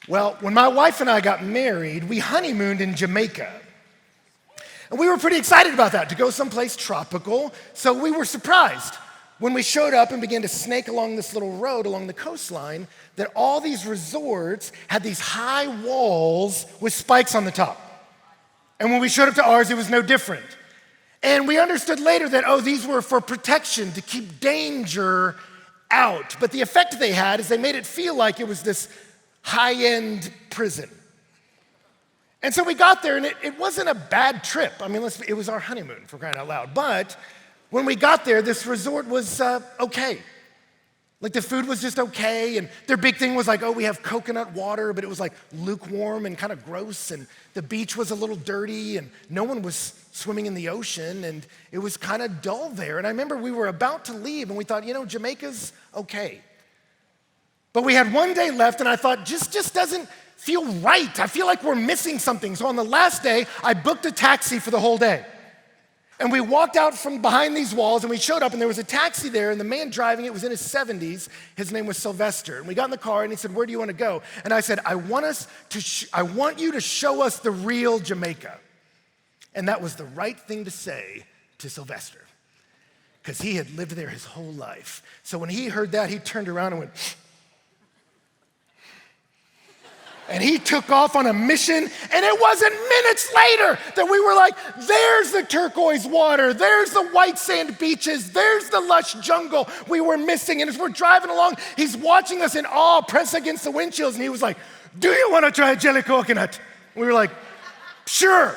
Well, when my wife and I got married, we honeymooned in Jamaica. And we were pretty excited about that, to go someplace tropical. So we were surprised when we showed up and began to snake along this little road along the coastline that all these resorts had these high walls with spikes on the top. And when we showed up to ours, it was no different. And we understood later that, these were for protection, to keep danger out. But the effect they had is they made it feel like it was this high-end prison. And so we got there, and it wasn't a bad trip. I mean, it was our honeymoon, for crying out loud. But when we got there, this resort was okay. Like, the food was just okay, and their big thing was like, we have coconut water, but it was like lukewarm and kind of gross, and the beach was a little dirty, and no one was swimming in the ocean, and it was kind of dull there. And I remember we were about to leave, and we thought, Jamaica's okay. But we had one day left, and I thought, just doesn't feel right. I feel like we're missing something. So on the last day, I booked a taxi for the whole day. And we walked out from behind these walls, and we showed up, and there was a taxi there, and the man driving it was in his 70s. His name was Sylvester. And we got in the car, and he said, "Where do you want to go?" And I said, I want you to show us the real Jamaica. And that was the right thing to say to Sylvester, because he had lived there his whole life. So when he heard that, he turned around and went, and he took off on a mission, and it wasn't minutes later that we were like, there's the turquoise water, there's the white sand beaches, there's the lush jungle we were missing. And as we're driving along, he's watching us in awe, press against the windshields, and he was like, "Do you want to try jelly coconut?" We were like, "Sure."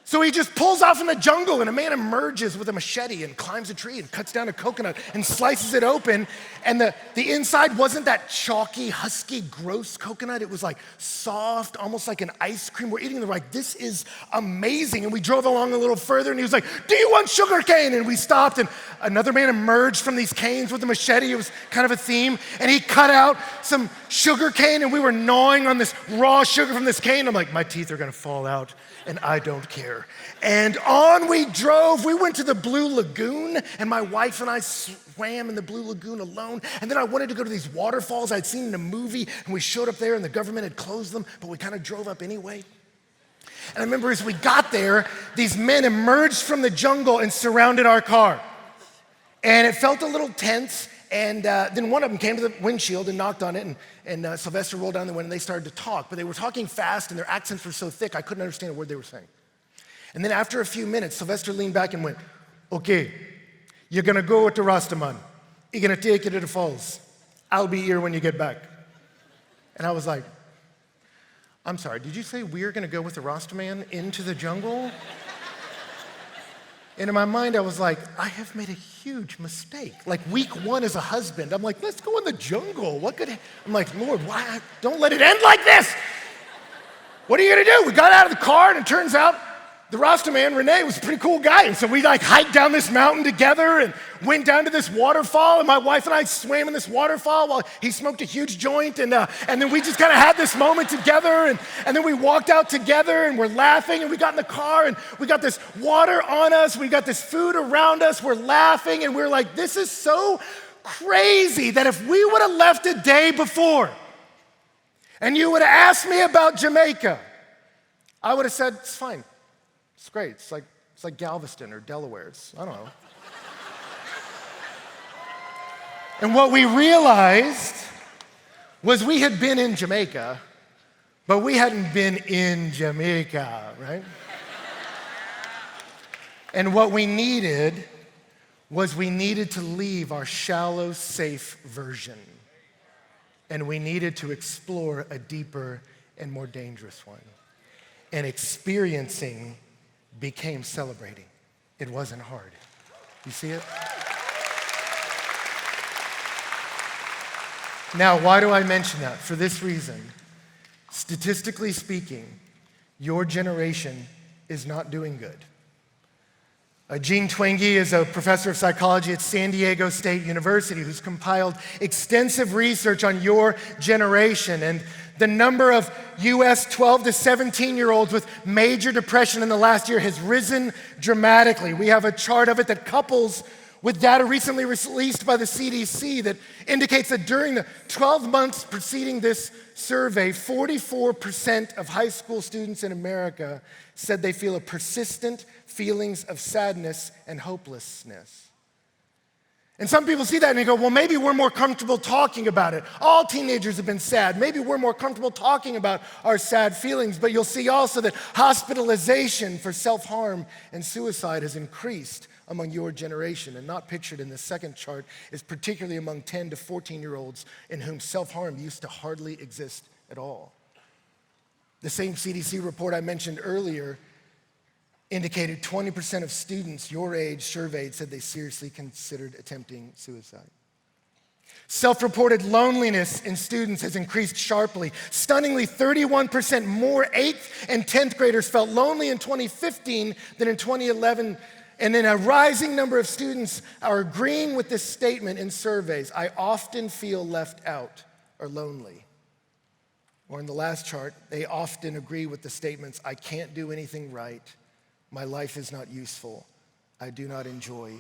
So he just pulls off in the jungle, and a man emerges with a machete and climbs a tree and cuts down a coconut and slices it open. And the inside wasn't that chalky, husky, gross coconut. It was like soft, almost like an ice cream. We're eating, and they're like, "This is amazing." And we drove along a little further, and he was like, "Do you want sugar cane?" And we stopped, and another man emerged from these canes with a machete. It was kind of a theme. And he cut out some sugar cane, and we were gnawing on this raw sugar from this cane. I'm like, my teeth are gonna fall out, and I don't care. And on we drove. We went to the Blue Lagoon, and my wife and I swam in the Blue Lagoon alone. And then I wanted to go to these waterfalls I'd seen in a movie, and we showed up there, and the government had closed them, but we kind of drove up anyway. And I remember as we got there, these men emerged from the jungle and surrounded our car. And it felt a little tense. And then one of them came to the windshield and knocked on it, and Sylvester rolled down the window, and they started to talk. But they were talking fast, and their accents were so thick, I couldn't understand a word they were saying. And then after a few minutes, Sylvester leaned back and went, "Okay, you're gonna go with the Rastaman. You're gonna take you to the falls. I'll be here when you get back." And I was like, "I'm sorry, did you say we're gonna go with the Rastaman into the jungle?" And in my mind, I was like, I have made a huge mistake. Like week one as a husband, I'm like, let's go in the jungle. I'm like, Lord, why? Don't let it end like this. What are you gonna do? We got out of the car, and it turns out the Rasta man, Renee, was a pretty cool guy. And so we hiked down this mountain together and went down to this waterfall. And my wife and I swam in this waterfall while he smoked a huge joint. And then we just kind of had this moment together. And then we walked out together, and we're laughing. And we got in the car, and we got this water on us. We got this food around us. We're laughing. And we're like, this is so crazy that if we would have left a day before and you would have asked me about Jamaica, I would have said, it's fine. It's great. It's like Galveston or Delaware. I don't know. And what we realized was we had been in Jamaica, but we hadn't been in Jamaica, right? And what we needed was we needed to leave our shallow, safe version. And we needed to explore a deeper and more dangerous one. And experiencing became celebrating. It wasn't hard. You see it? Now, why do I mention that? For this reason. Statistically speaking, your generation is not doing good. Gene Twenge is a professor of psychology at San Diego State University who's compiled extensive research on your generation. And the number of US 12 to 17-year-olds with major depression in the last year has risen dramatically. We have a chart of it that couples with data recently released by the CDC that indicates that during the 12 months preceding this survey, 44% of high school students in America said they feel a persistent feelings of sadness and hopelessness. And some people see that and they go, well, maybe we're more comfortable talking about it. All teenagers have been sad. Maybe we're more comfortable talking about our sad feelings. But you'll see also that hospitalization for self-harm and suicide has increased among your generation. And not pictured in the second chart is particularly among 10 to 14-year-olds in whom self-harm used to hardly exist at all. The same CDC report I mentioned earlier indicated 20% of students your age surveyed said they seriously considered attempting suicide. Self-reported loneliness in students has increased sharply. Stunningly, 31% more 8th and 10th graders felt lonely in 2015 than in 2011. And then a rising number of students are agreeing with this statement in surveys. I often feel left out or lonely. Or in the last chart, they often agree with the statements, I can't do anything right. My life is not useful. I do not enjoy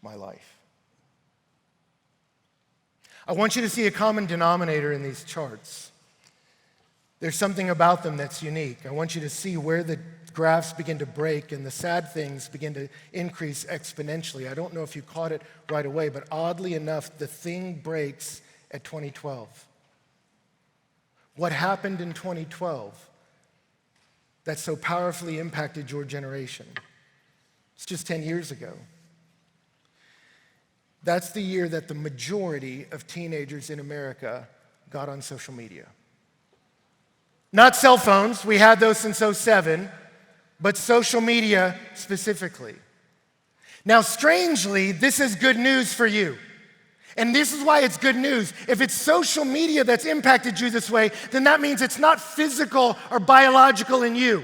my life. I want you to see a common denominator in these charts. There's something about them that's unique. I want you to see where the graphs begin to break and the sad things begin to increase exponentially. I don't know if you caught it right away, but oddly enough, the thing breaks at 2012. What happened in 2012 that so powerfully impacted your generation? It's just 10 years ago. That's the year that the majority of teenagers in America got on social media. Not cell phones, we had those since '07, but social media specifically. Now, strangely, this is good news for you. And this is why it's good news. If it's social media that's impacted you this way, then that means it's not physical or biological in you.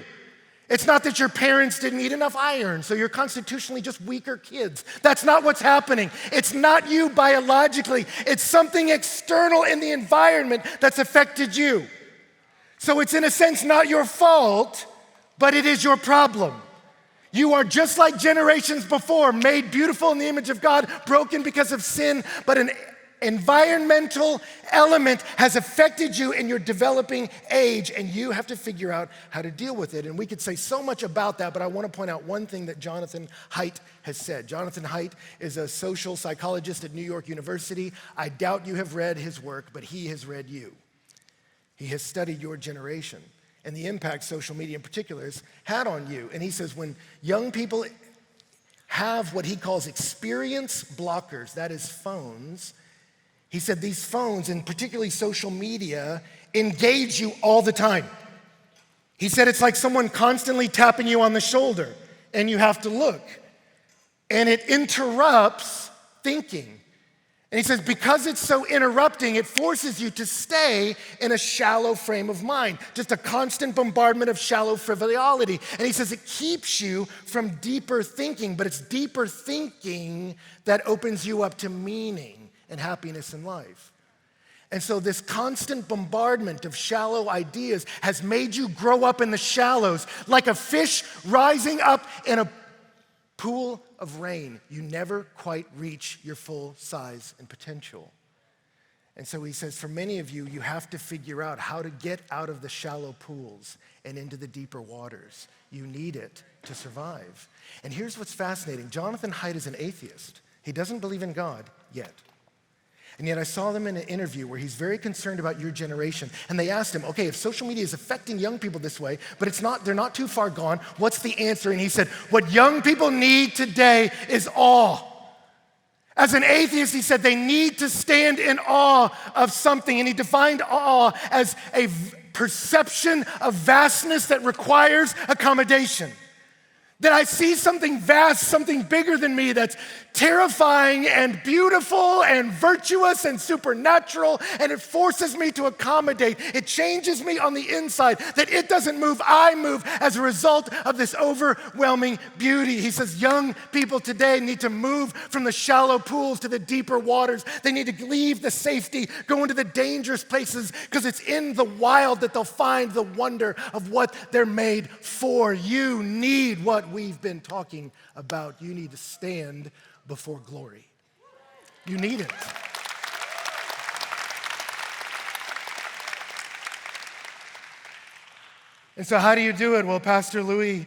It's not that your parents didn't eat enough iron, so you're constitutionally just weaker kids. That's not what's happening. It's not you biologically. It's something external in the environment that's affected you. So it's in a sense not your fault, but it is your problem. You are just like generations before, made beautiful in the image of God, broken because of sin, but an environmental element has affected you in your developing age, and you have to figure out how to deal with it. And we could say so much about that, but I want to point out one thing that Jonathan Haidt has said. Jonathan Haidt is a social psychologist at New York University. I doubt you have read his work, but he has read you. He has studied your generation and the impact social media in particular has had on you. And he says when young people have what he calls experience blockers, that is phones, he said these phones, and particularly social media, engage you all the time. He said it's like someone constantly tapping you on the shoulder and you have to look. And it interrupts thinking. And he says, because it's so interrupting, it forces you to stay in a shallow frame of mind, just a constant bombardment of shallow frivolity. And he says it keeps you from deeper thinking, but it's deeper thinking that opens you up to meaning and happiness in life. And so this constant bombardment of shallow ideas has made you grow up in the shallows, like a fish rising up in a pool of rain. You never quite reach your full size and potential. And so he says, for many of you, you have to figure out how to get out of the shallow pools and into the deeper waters. You need it to survive. And here's what's fascinating. Jonathan Haidt is an atheist. He doesn't believe in God yet. And yet I saw them in an interview where he's very concerned about your generation. And they asked him, okay, if social media is affecting young people this way, but they're not too far gone, what's the answer? And he said, what young people need today is awe. As an atheist, he said they need to stand in awe of something. And he defined awe as a perception of vastness that requires accommodation. That I see something vast, something bigger than me that's terrifying and beautiful and virtuous and supernatural, and it forces me to accommodate. It changes me on the inside, that it doesn't move, I move as a result of this overwhelming beauty. He says young people today need to move from the shallow pools to the deeper waters. They need to leave the safety, go into the dangerous places, because it's in the wild that they'll find the wonder of what they're made for. You need what we've been talking about. You need to stand before glory. You need it. And so how do you do it? Well, Pastor Louis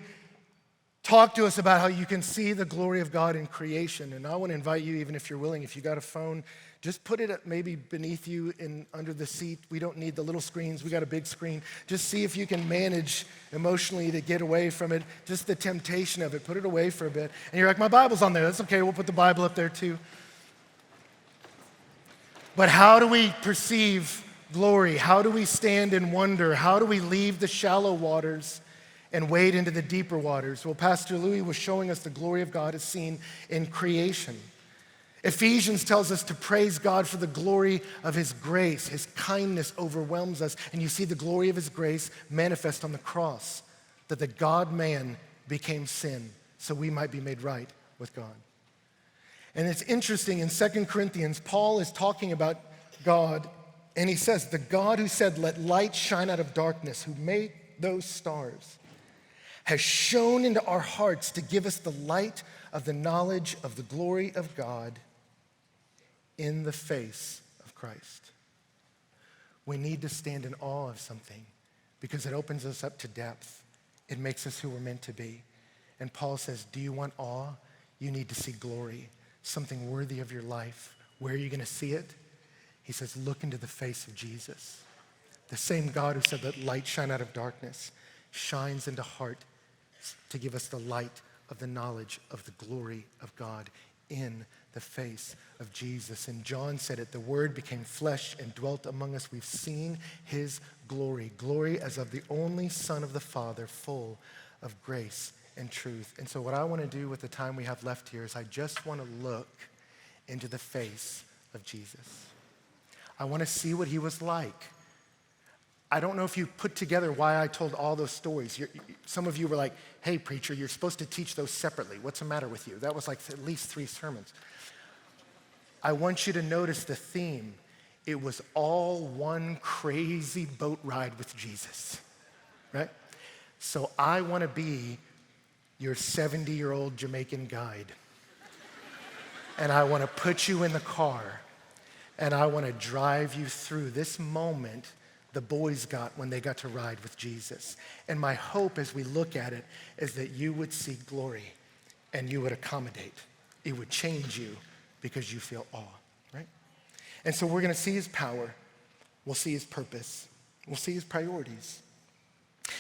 talked to us about how you can see the glory of God in creation. And I want to invite you, even if you're willing, if you got a phone, just put it maybe beneath you under the seat. We don't need the little screens. We got a big screen. Just see if you can manage emotionally to get away from it, just the temptation of it. Put it away for a bit. And you're like, my Bible's on there. That's okay. We'll put the Bible up there too. But how do we perceive glory? How do we stand in wonder? How do we leave the shallow waters and wade into the deeper waters? Well, Pastor Louis was showing us the glory of God is seen in creation. Ephesians tells us to praise God for the glory of his grace. His kindness overwhelms us, and you see the glory of his grace manifest on the cross, that the God-man became sin so we might be made right with God. And it's interesting, in 2 Corinthians, Paul is talking about God, and he says, the God who said, let light shine out of darkness, who made those stars, has shone into our hearts to give us the light of the knowledge of the glory of God in the face of Christ. We need to stand in awe of something because it opens us up to depth. It makes us who we're meant to be. And Paul says, do you want awe? You need to see glory, something worthy of your life. Where are you going to see it? He says, look into the face of Jesus. The same God who said, let light shine out of darkness, shines into heart to give us the light of the knowledge of the glory of God in the face of Jesus. And John said it, the Word became flesh and dwelt among us. We've seen his glory, glory as of the only Son of the Father, full of grace and truth. And so what I want to do with the time we have left here is I just want to look into the face of Jesus. I want to see what he was like. I don't know if you put together why I told all those stories. Some of you were like, hey, preacher, you're supposed to teach those separately. What's the matter with you? That was like at least 3 sermons. I want you to notice the theme. It was all one crazy boat ride with Jesus, right? So I want to be your 70-year-old Jamaican guide. And I want to put you in the car, and I want to drive you through this moment the boys got when they got to ride with Jesus. And my hope as we look at it is that you would see glory and you would accommodate. It would change you because you feel awe, right? And so we're going to see his power. We'll see his purpose. We'll see his priorities.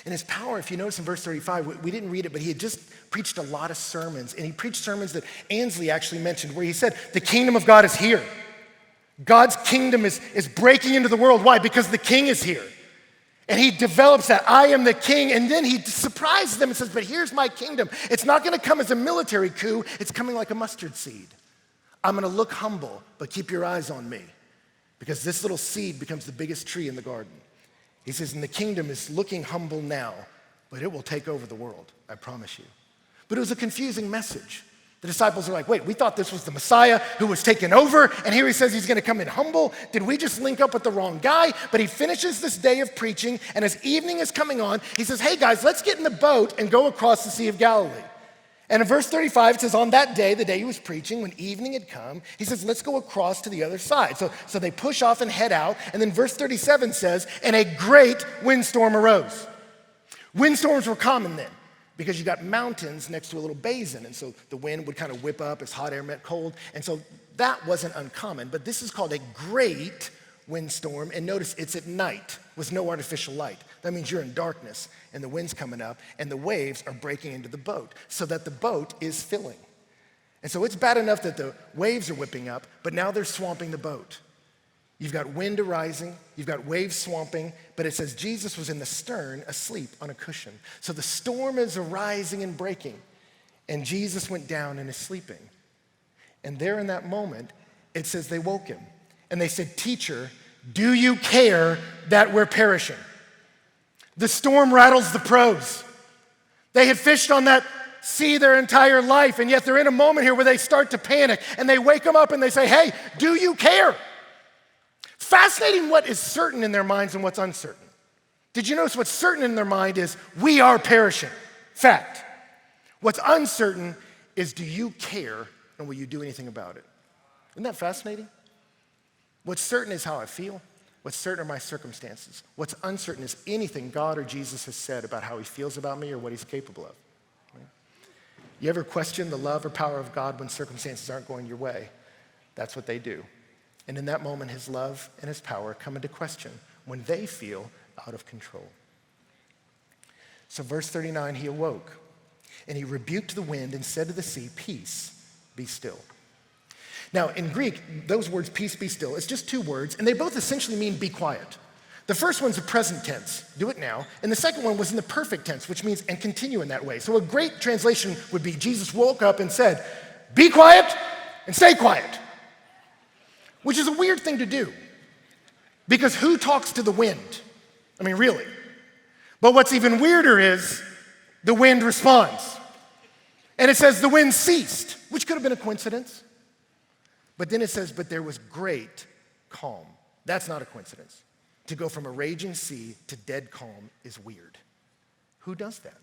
And his power, if you notice in verse 35, we didn't read it, but he had just preached a lot of sermons. And he preached sermons that Ansley actually mentioned where he said, the kingdom of God is here. God's kingdom is breaking into the world. Why? Because the king is here. And he develops that, I am the king, and then he surprises them and says, but here's my kingdom. It's not gonna come as a military coup, it's coming like a mustard seed. I'm gonna look humble, but keep your eyes on me, because this little seed becomes the biggest tree in the garden. He says, and the kingdom is looking humble now, but it will take over the world, I promise you. But it was a confusing message. The disciples are like, wait, we thought this was the Messiah who was taken over, and here he says he's gonna come in humble. Did we just link up with the wrong guy? But he finishes this day of preaching, and as evening is coming on, he says, hey guys, let's get in the boat and go across the Sea of Galilee. And in verse 35, it says, on that day, the day he was preaching, when evening had come, he says, let's go across to the other side. So they push off and head out, and then verse 37 says, and a great windstorm arose. Windstorms were common then, because you got mountains next to a little basin, and so the wind would kind of whip up as hot air met cold, and so that wasn't uncommon, but this is called a great windstorm, and notice it's at night with no artificial light. That means you're in darkness, and the wind's coming up, and the waves are breaking into the boat, so that the boat is filling. And so it's bad enough that the waves are whipping up, but now they're swamping the boat. You've got wind arising, you've got waves swamping, but it says Jesus was in the stern asleep on a cushion. So the storm is arising and breaking, and Jesus went down and is sleeping. And there in that moment, it says they woke him. And they said, teacher, do you care that we're perishing? The storm rattles the pros. They had fished on that sea their entire life, and yet they're in a moment here where they start to panic, and they wake them up and they say, hey, do you care? Fascinating what is certain in their minds and what's uncertain. Did you notice what's certain in their mind is we are perishing? Fact. What's uncertain is do you care And will you do anything about it? Isn't that fascinating? What's certain is how I feel. What's certain are my circumstances. What's uncertain is anything God or Jesus has said about how he feels about me or what he's capable of. Right? You ever question the love or power of God when circumstances aren't going your way? That's what they do. And in that moment, his love and his power come into question when they feel out of control. So verse 39, he awoke, and he rebuked the wind and said to the sea, "Peace, be still." Now, in Greek, those words, peace, be still, it's just two words, and they both essentially mean be quiet. The first one's the present tense, do it now, and the second one was in the perfect tense, which means and continue in that way. So a great translation would be Jesus woke up and said, "Be quiet and stay quiet," which is a weird thing to do, because who talks to the wind? I mean, really. But what's even weirder is the wind responds. And it says the wind ceased, which could have been a coincidence. But then it says, but there was great calm. That's not a coincidence. To go from a raging sea to dead calm is weird. Who does that?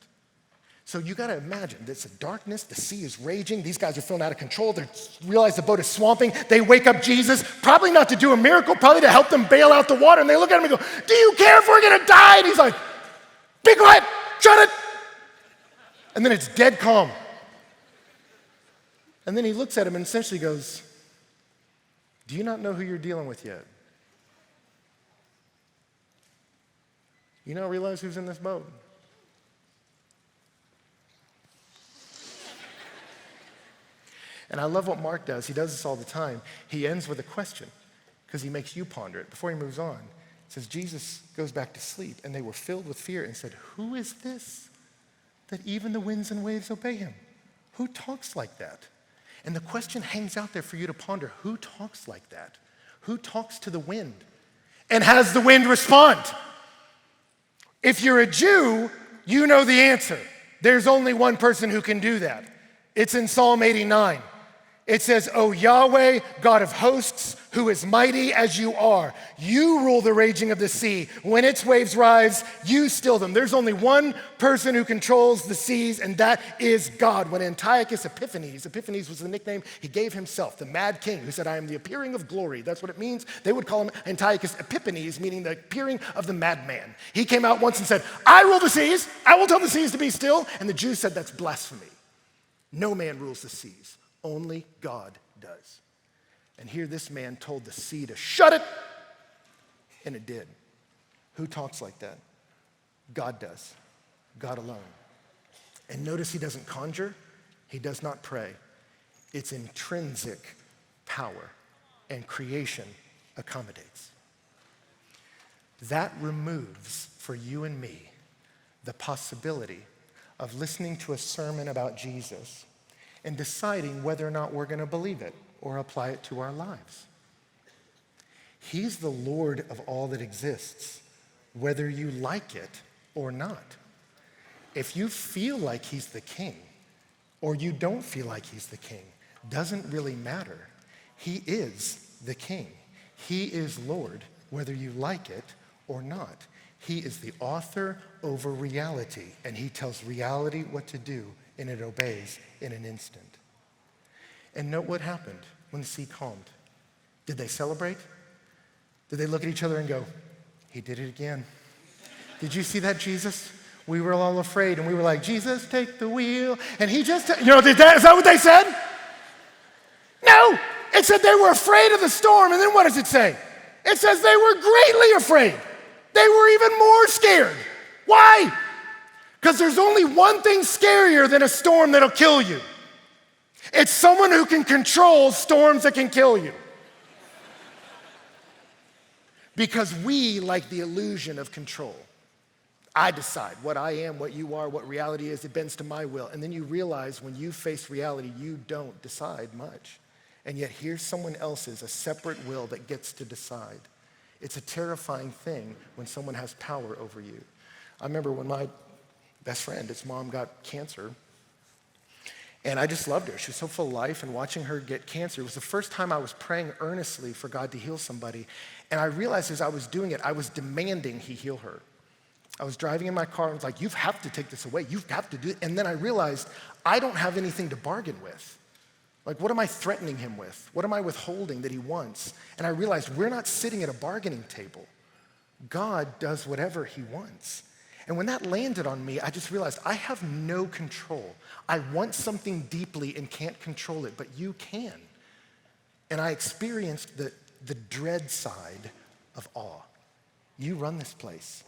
So you got to imagine, there's a darkness, the sea is raging, these guys are feeling out of control, they realize the boat is swamping, they wake up Jesus, probably not to do a miracle, probably to help them bail out the water, and they look at him and go, "Do you care if we're going to die?" And he's like, "Be quiet, shut it." And then it's dead calm. And then he looks at him and essentially goes, "Do you not know who you're dealing with yet? You don't realize who's in this boat?" And I love what Mark does. He does this all the time. He ends with a question because he makes you ponder it. Before he moves on, it says, Jesus goes back to sleep, and they were filled with fear and said, "Who is this that even the winds and waves obey him?" Who talks like that? And the question hangs out there for you to ponder. Who talks like that? Who talks to the wind and has the wind respond? If you're a Jew, you know the answer. There's only one person who can do that. It's in Psalm 89. It says, "O Yahweh, God of hosts, who is mighty as you are. You rule the raging of the sea. When its waves rise, you still them." There's only one person who controls the seas, and that is God. When Antiochus Epiphanes was the nickname he gave himself, the mad king who said, "I am the appearing of glory." That's what it means. They would call him Antiochus Epiphanes, meaning the appearing of the madman. He came out once and said, "I rule the seas. I will tell the seas to be still." And the Jews said, "That's blasphemy. No man rules the seas. Only God does." And here this man told the sea to shut it, and it did. Who talks like that? God does. God alone. And notice he doesn't conjure. He does not pray. It's intrinsic power, and creation accommodates. That removes for you and me the possibility of listening to a sermon about Jesus and deciding whether or not we're going to believe it or apply it to our lives. He's the Lord of all that exists, whether you like it or not. If you feel like he's the king or you don't feel like he's the king, doesn't really matter. He is the king. He is Lord, whether you like it or not. He is the author over reality, and he tells reality what to do, and it obeys in an instant. And note what happened when the sea calmed. Did they celebrate? Did they look at each other and go, "He did it again"? Did you see that, Jesus? We were all afraid, and we were like, "Jesus, take the wheel." And he just, is that what they said? No, it said they were afraid of the storm, and then what does it say? It says they were greatly afraid. They were even more scared. Why? Because there's only one thing scarier than a storm that'll kill you. It's someone who can control storms that can kill you. Because we like the illusion of control. I decide what I am, what you are, what reality is. It bends to my will. And then you realize when you face reality, you don't decide much. And yet here's someone else's, a separate will that gets to decide. It's a terrifying thing when someone has power over you. I remember when my best friend, his mom got cancer, and I just loved her. She was so full of life, and watching her get cancer, it was the first time I was praying earnestly for God to heal somebody. And I realized as I was doing it, I was demanding he heal her. I was driving in my car and was like, "You have to take this away. You've got to do it." And then I realized I don't have anything to bargain with. Like, what am I threatening him with? What am I withholding that he wants? And I realized we're not sitting at a bargaining table. God does whatever he wants. And when that landed on me, I just realized I have no control. I want something deeply and can't control it, but you can. And I experienced the dread side of awe. You run this place.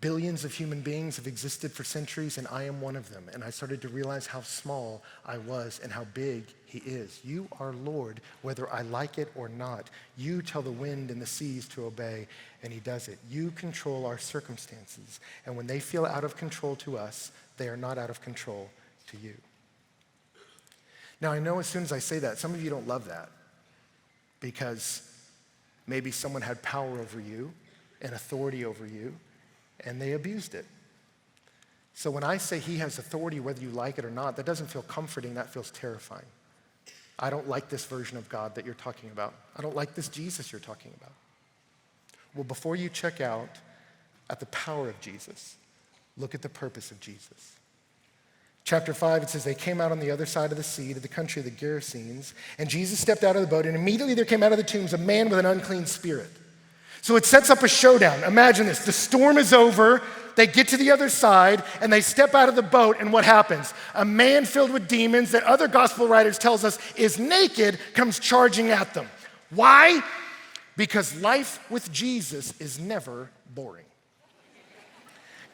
Billions of human beings have existed for centuries, and I am one of them. And I started to realize how small I was and how big he is. You are Lord, whether I like it or not. You tell the wind and the seas to obey, and he does it. You control our circumstances. And when they feel out of control to us, they are not out of control to you. Now, I know as soon as I say that, some of you don't love that because maybe someone had power over you and authority over you, and they abused it. So when I say he has authority, whether you like it or not, that doesn't feel comforting, that feels terrifying. I don't like this version of God that you're talking about. I don't like this Jesus you're talking about. Well, before you check out at the power of Jesus, look at the purpose of Jesus. Chapter 5, it says, they came out on the other side of the sea to the country of the Gerasenes, and Jesus stepped out of the boat, and immediately there came out of the tombs a man with an unclean spirit. So it sets up a showdown. Imagine this. The storm is over. They get to the other side, and they step out of the boat, and what happens? A man filled with demons that other gospel writers tells us is naked comes charging at them. Why? Because life with Jesus is never boring.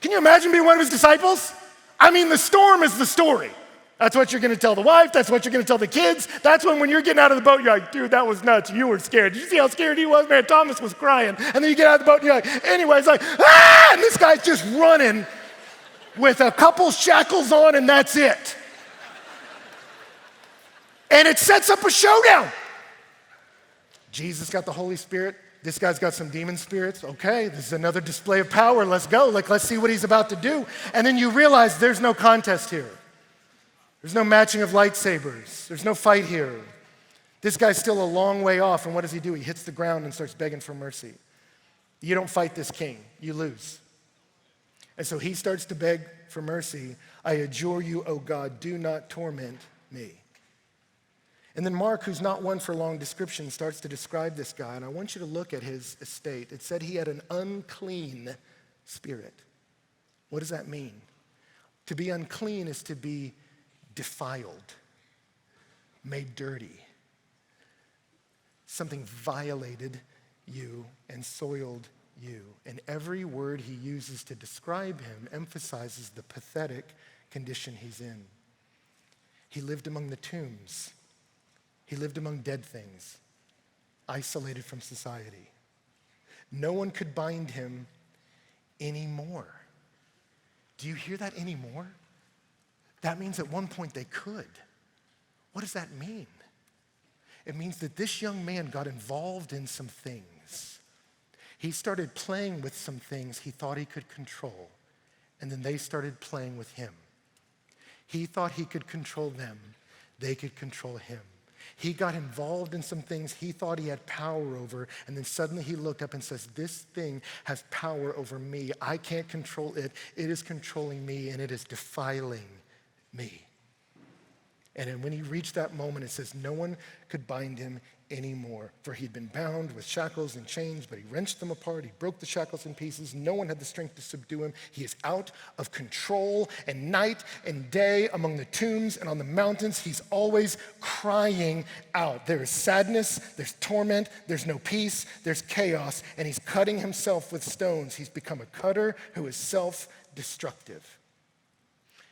Can you imagine being one of his disciples? I mean, the storm is the story. That's what you're going to tell the wife. That's what you're going to tell the kids. That's when you're getting out of the boat, you're like, dude, that was nuts. You were scared. Did you see how scared he was? Man, Thomas was crying. And then you get out of the boat, and you're like, anyway, it's like, ah! And this guy's just running with a couple shackles on, and that's it. And it sets up a showdown. Jesus got the Holy Spirit. This guy's got some demon spirits. Okay, this is another display of power. Let's go. Let's see what he's about to do. And then you realize there's no contest here. There's no matching of lightsabers. There's no fight here. This guy's still a long way off, and what does he do? He hits the ground and starts begging for mercy. You don't fight this king. You lose. And so he starts to beg for mercy. I adjure you, O God, do not torment me. And then Mark, who's not one for long description, starts to describe this guy, and I want you to look at his estate. It said he had an unclean spirit. What does that mean? To be unclean is to be defiled, made dirty. Something violated you and soiled you. And every word he uses to describe him emphasizes the pathetic condition he's in. He lived among the tombs. He lived among dead things, isolated from society. No one could bind him anymore. Do you hear that anymore? That means at one point they could. What does that mean? It means that this young man got involved in some things. He started playing with some things he thought he could control, and then they started playing with him. He thought he could control them. They could control him. He got involved in some things he thought he had power over, and then suddenly he looked up and says, this thing has power over me. I can't control it. It is controlling me, and it is defiling me. And then when he reached that moment, it says no one could bind him anymore, for he'd been bound with shackles and chains, but he wrenched them apart. He broke the shackles in pieces. No one had the strength to subdue him. He is out of control, and night and day among the tombs and on the mountains, he's always crying out. There is sadness, there's torment, there's no peace, there's chaos, and he's cutting himself with stones. He's become a cutter who is self-destructive.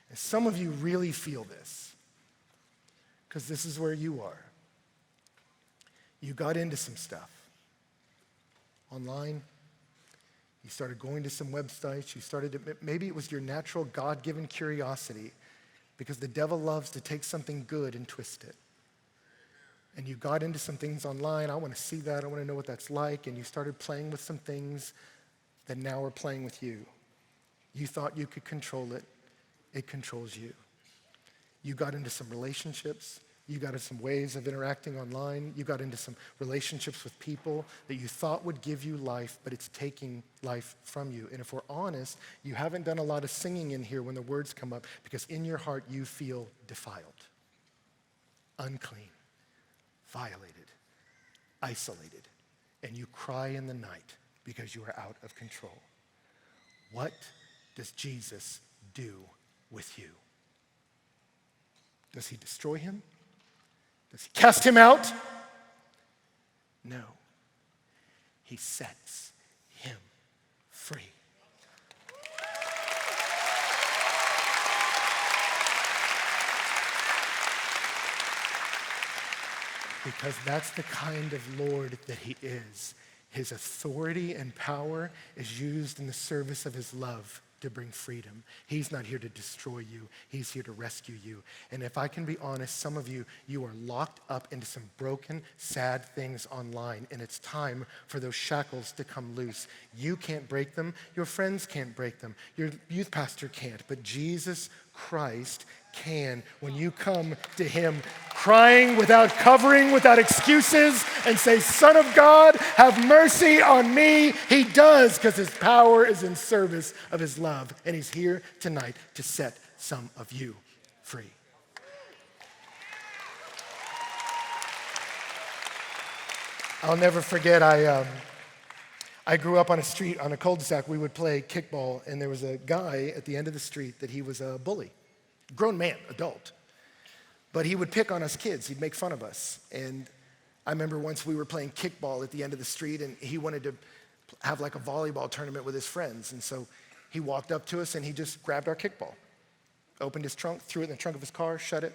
And some of you really feel this, because this is where you are. You got into some stuff online. You started going to some websites. Maybe it was your natural God-given curiosity, because the devil loves to take something good and twist it. And you got into some things online. I want to see that. I want to know what that's like. And you started playing with some things that now are playing with you. You thought you could control it. It controls you. You got into some relationships. You got into some ways of interacting online. You got into some relationships with people that you thought would give you life, but it's taking life from you. And if we're honest, you haven't done a lot of singing in here when the words come up, because in your heart you feel defiled. unclean, violated, isolated, and you cry in the night because you are out of control. What does Jesus do with you? Does he destroy him? Does he cast him out? No. He sets him free. Because that's the kind of Lord that he is. His authority and power is used in the service of his love to bring freedom. He's not here to destroy you. He's here to rescue you. And if I can be honest, some of you, you are locked up into some broken, sad things online, and it's time for those shackles to come loose. You can't break them. Your friends can't break them. Your youth pastor can't. But Jesus Christ can. When you come to him crying without covering, without excuses, and say, Son of God, have mercy on me, he does, because his power is in service of his love. And he's here tonight to set some of you free. I'll never forget, I grew up on a street, on a cul-de-sac. We would play kickball, and there was a guy at the end of the street that he was a bully. Grown man, adult. But he would pick on us kids. He'd make fun of us. And I remember once we were playing kickball at the end of the street, and he wanted to have like a volleyball tournament with his friends. And so he walked up to us, and he just grabbed our kickball, opened his trunk, threw it in the trunk of his car, shut it,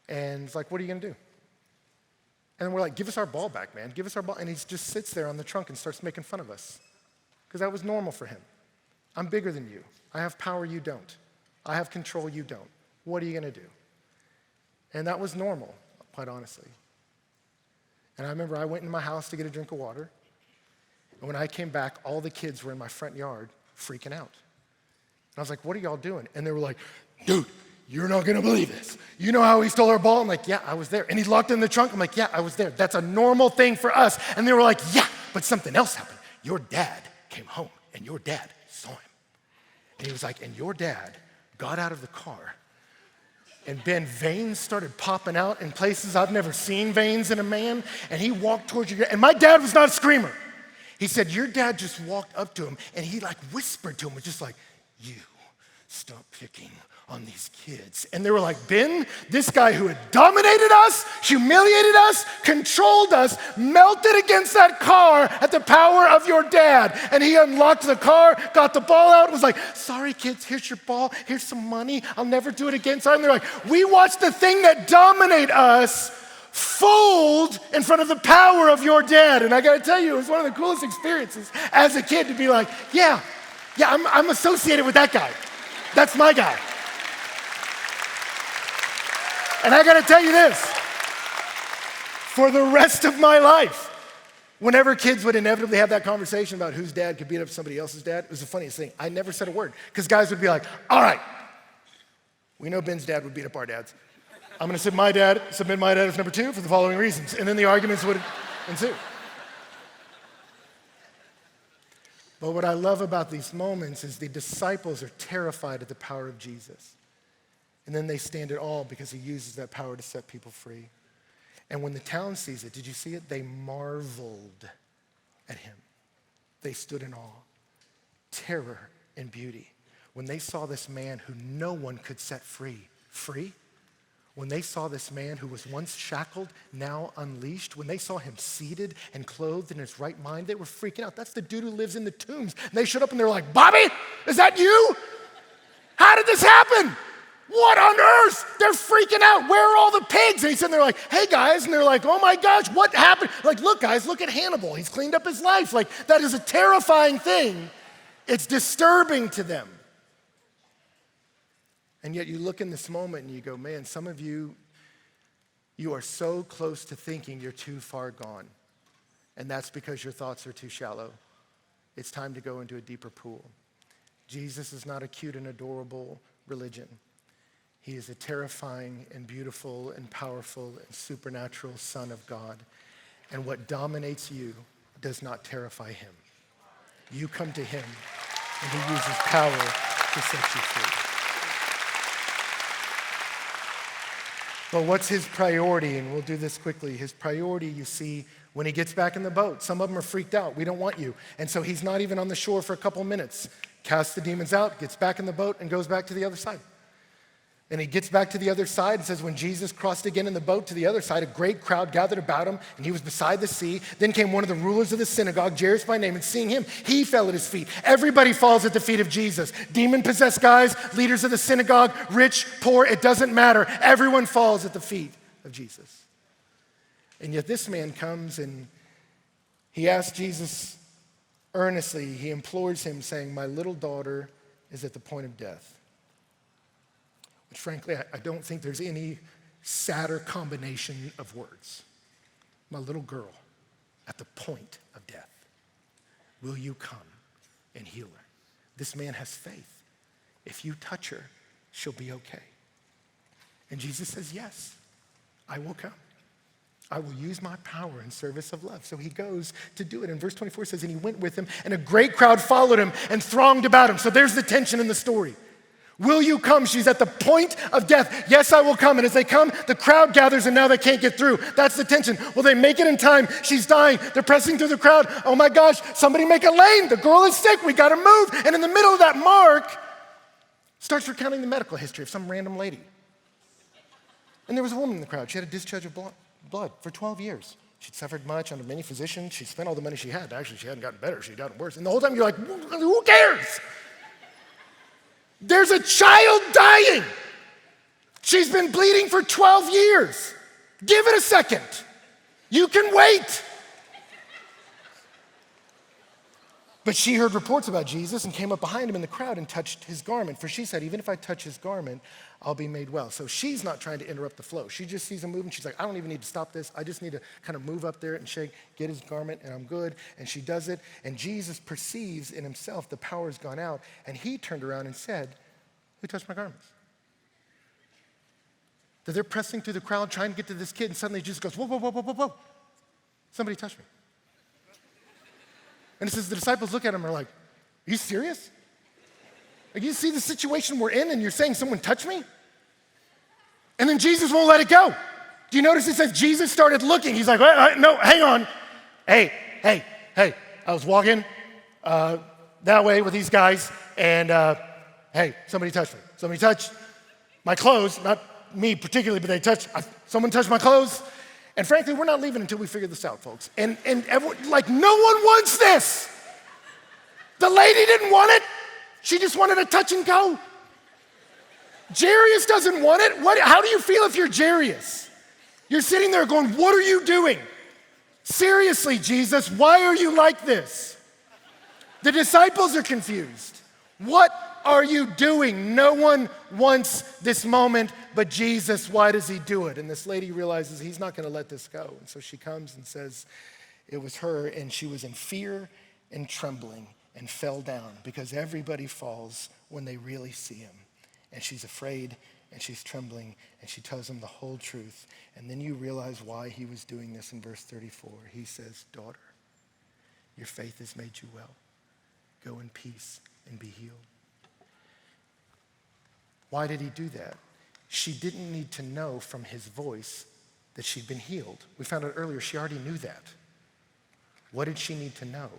and was like, what are you going to do? And we're like, give us our ball back, man. Give us our ball. And he just sits there on the trunk and starts making fun of us because that was normal for him. I'm bigger than you. I have power, you don't. I have control, you don't. What are you going to do? And that was normal, quite honestly. And I remember I went in my house to get a drink of water. And when I came back, all the kids were in my front yard freaking out. And I was like, what are y'all doing? And they were like, dude, you're not going to believe this. You know how he stole our ball? I'm like, yeah, I was there. And he locked it in the trunk. I'm like, yeah, I was there. That's a normal thing for us. And they were like, yeah, but something else happened. Your dad came home, and your dad saw him. And he was like, and your dad got out of the car, and Ben, veins started popping out in places I've never seen veins in a man, and he walked towards you, and my dad was not a screamer. He said, your dad just walked up to him, and he like whispered to him, was just like, you stop picking on these kids. And they were like, Ben, this guy who had dominated us, humiliated us, controlled us, melted against that car at the power of your dad. And he unlocked the car, got the ball out, was like, sorry kids, here's your ball, here's some money, I'll never do it again. Sorry. And they're like, we watched the thing that dominated us fold in front of the power of your dad. And I gotta tell you, it was one of the coolest experiences as a kid to be like, yeah, I'm associated with that guy. That's my guy. And I gotta tell you this, for the rest of my life, whenever kids would inevitably have that conversation about whose dad could beat up somebody else's dad, it was the funniest thing. I never said a word, because guys would be like, all right, we know Ben's dad would beat up our dads. I'm gonna submit my dad as number 2 for the following reasons. And then the arguments would ensue. But what I love about these moments is the disciples are terrified at the power of Jesus. And then they stand at awe because he uses that power to set people free. And when the town sees it, did you see it? They marveled at him. They stood in awe, terror and beauty. When they saw this man who no one could set free, when they saw this man who was once shackled, now unleashed, when they saw him seated and clothed in his right mind, they were freaking out. That's the dude who lives in the tombs. And they showed up and they were like, Bobby, is that you? How did this happen? What on earth? They're freaking out. Where are all the pigs? And he said, they're like, hey guys. And they're like, oh my gosh, what happened? Like, look guys, look at Hannibal. He's cleaned up his life. Like, that is a terrifying thing. It's disturbing to them. And yet you look in this moment and you go, man, some of you, you are so close to thinking you're too far gone. And that's because your thoughts are too shallow. It's time to go into a deeper pool. Jesus is not a cute and adorable religion. He is a terrifying and beautiful and powerful and supernatural Son of God. And what dominates you does not terrify him. You come to him and he uses power to set you free. But what's his priority? And we'll do this quickly. His priority, you see, when he gets back in the boat, some of them are freaked out. We don't want you. And so he's not even on the shore for a couple minutes. Casts the demons out, gets back in the boat, and goes back to the other side. And he gets back to the other side and says, when Jesus crossed again in the boat to the other side, a great crowd gathered about him, and he was beside the sea. Then came one of the rulers of the synagogue, Jairus by name, and seeing him, he fell at his feet. Everybody falls at the feet of Jesus. Demon-possessed guys, leaders of the synagogue, rich, poor, it doesn't matter. Everyone falls at the feet of Jesus. And yet this man comes and he asks Jesus earnestly, he implores him, saying, my little daughter is at the point of death. Which frankly, I don't think there's any sadder combination of words. My little girl at the point of death. Will you come and heal her? This man has faith. If you touch her, she'll be okay. And Jesus says, yes, I will come. I will use my power in service of love. So he goes to do it. And verse 24 says, and he went with him, and a great crowd followed him and thronged about him. So there's the tension in the story. Will you come? She's at the point of death. Yes, I will come. And as they come, the crowd gathers and now they can't get through. That's the tension. Will they make it in time? She's dying. They're pressing through the crowd. Oh my gosh, somebody make a lane. The girl is sick. We got to move. And in the middle of that, Mark starts recounting the medical history of some random lady. And there was a woman in the crowd. She had a discharge of blood for 12 years. She'd suffered much under many physicians. She'd spent all the money she had. Actually, she hadn't gotten better. She'd gotten worse. And the whole time you're like, who cares? There's a child dying. She's been bleeding for 12 years. Give it a second. You can wait. But she heard reports about Jesus and came up behind him in the crowd and touched his garment. For she said, even if I touch his garment, I'll be made well. So she's not trying to interrupt the flow. She just sees him moving. She's like, I don't even need to stop this. I just need to kind of move up there and shake, get his garment, and I'm good. And she does it. And Jesus perceives in himself the power's gone out. And he turned around and said, who touched my garments? That they're pressing through the crowd trying to get to this kid. And suddenly Jesus goes, whoa, whoa, whoa, whoa, whoa, whoa. Somebody touched me. And it says the disciples look at him and are like, are you serious? Like, you see the situation we're in and you're saying someone touched me? And then Jesus won't let it go. Do you notice it says Jesus started looking? He's like, no, hang on. Hey. I was walking that way with these guys and hey, somebody touched me. Somebody touched my clothes, not me particularly, but someone touched my clothes. And frankly, we're not leaving until we figure this out, folks. And everyone, like, no one wants this. The lady didn't want it. She just wanted a touch and go. Jairus doesn't want it. How do you feel if you're Jairus? You're sitting there going, what are you doing? Seriously, Jesus, why are you like this? The disciples are confused. What are you doing? No one wants this moment but Jesus. Why does he do it? And this lady realizes he's not going to let this go. And so she comes and says it was her, and she was in fear and trembling and fell down because everybody falls when they really see him. And she's afraid and she's trembling and she tells him the whole truth. And then you realize why he was doing this in verse 34. He says, daughter, your faith has made you well. Go in peace and be healed. Why did he do that? She didn't need to know from his voice that she'd been healed. We found out earlier she already knew that. What did she need to know?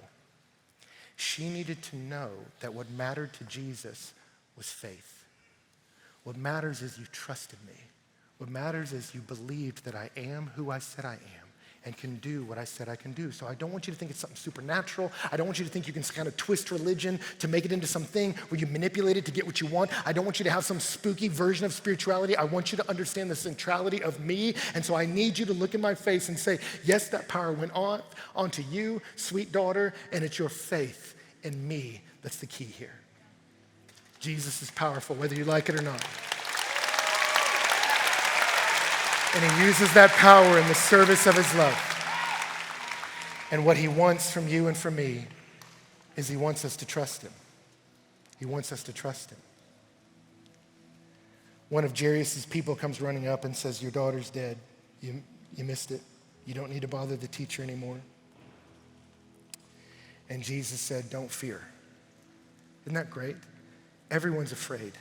She needed to know that what mattered to Jesus was faith. What matters is you trusted me. What matters is you believed that I am who I said I am and can do what I said I can do. So I don't want you to think it's something supernatural. I don't want you to think you can kind of twist religion to make it into something where you manipulate it to get what you want. I don't want you to have some spooky version of spirituality. I want you to understand the centrality of me. And so I need you to look in my face and say, yes, that power went onto you, sweet daughter, and it's your faith in me that's the key here. Jesus is powerful, whether you like it or not. And he uses that power in the service of his love. And what he wants from you and from me is he wants us to trust him. He wants us to trust him. One of Jairus' people comes running up and says, your daughter's dead. You missed it. You don't need to bother the teacher anymore. And Jesus said, don't fear. Isn't that great? Everyone's afraid.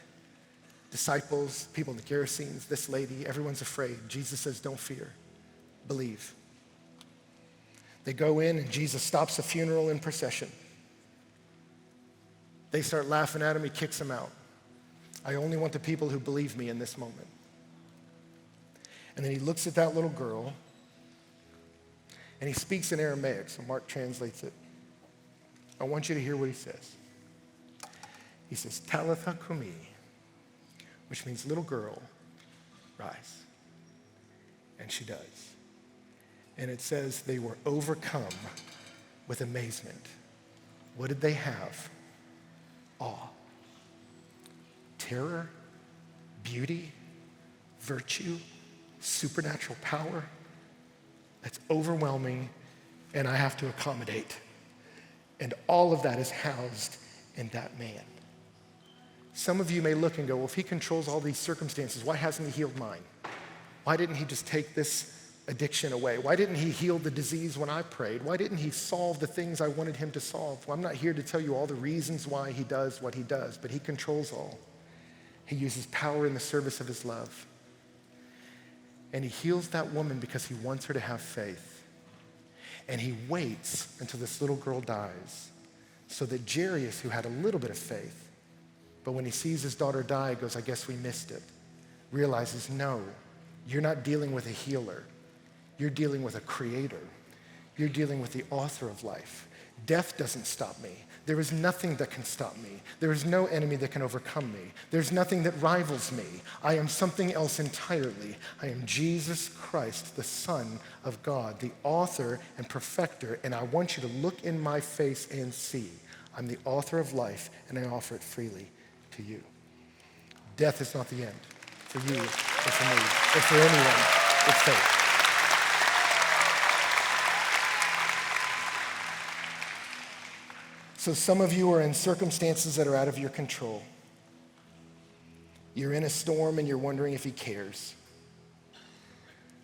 disciples, people in the Gerasenes, this lady, everyone's afraid. Jesus says, don't fear, believe. They go in and Jesus stops a funeral in procession. They start laughing at him, he kicks them out. I only want the people who believe me in this moment. And then he looks at that little girl and he speaks in Aramaic, so Mark translates it. I want you to hear what he says. He says, Talitha kumi, which means little girl, rise. And she does. And it says they were overcome with amazement. What did they have? Awe. Terror, beauty, virtue, supernatural power. That's overwhelming, and I have to accommodate. And all of that is housed in that man. Some of you may look and go, well, if he controls all these circumstances, why hasn't he healed mine? Why didn't he just take this addiction away? Why didn't he heal the disease when I prayed? Why didn't he solve the things I wanted him to solve? Well, I'm not here to tell you all the reasons why he does what he does, but he controls all. He uses power in the service of his love. And he heals that woman because he wants her to have faith. And he waits until this little girl dies so that Jairus, who had a little bit of faith, but when he sees his daughter die, goes, I guess we missed it, realizes, no, you're not dealing with a healer. You're dealing with a creator. You're dealing with the author of life. Death doesn't stop me. There is nothing that can stop me. There is no enemy that can overcome me. There's nothing that rivals me. I am something else entirely. I am Jesus Christ, the Son of God, the author and perfecter, and I want you to look in my face and see. I'm the author of life, and I offer it freely to you. Death is not the end for you or for me or for anyone. It's faith. So some of you are in circumstances that are out of your control. You're in a storm and you're wondering if he cares.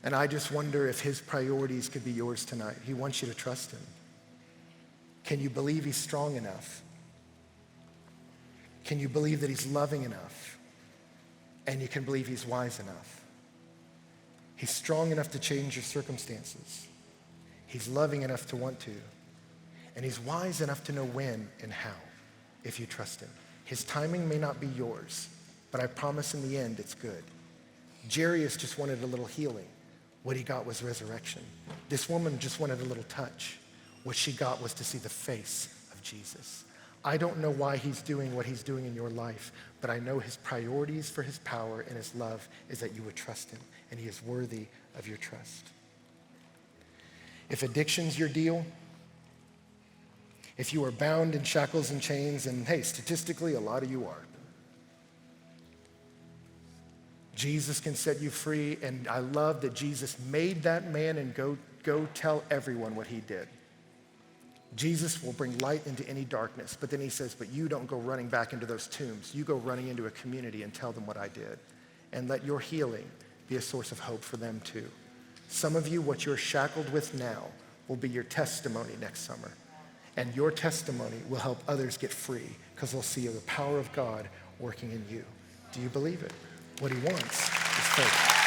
And I just wonder if his priorities could be yours tonight. He wants you to trust him. Can you believe he's strong enough? Can you believe that he's loving enough? And you can believe he's wise enough. He's strong enough to change your circumstances. He's loving enough to want to. And he's wise enough to know when and how, if you trust him. His timing may not be yours, but I promise in the end it's good. Jairus just wanted a little healing. What he got was resurrection. This woman just wanted a little touch. What she got was to see the face of Jesus. I don't know why he's doing what he's doing in your life, but I know his priorities for his power and his love is that you would trust him, and he is worthy of your trust. If addiction's your deal, if you are bound in shackles and chains, and hey, statistically, a lot of you are. Jesus can set you free, and I love that Jesus made that man and go tell everyone what he did. Jesus will bring light into any darkness, but then he says, but you don't go running back into those tombs. You go running into a community and tell them what I did, and let your healing be a source of hope for them too. Some of you, what you're shackled with now will be your testimony next summer. And your testimony will help others get free because they'll see the power of God working in you. Do you believe it? What he wants is faith.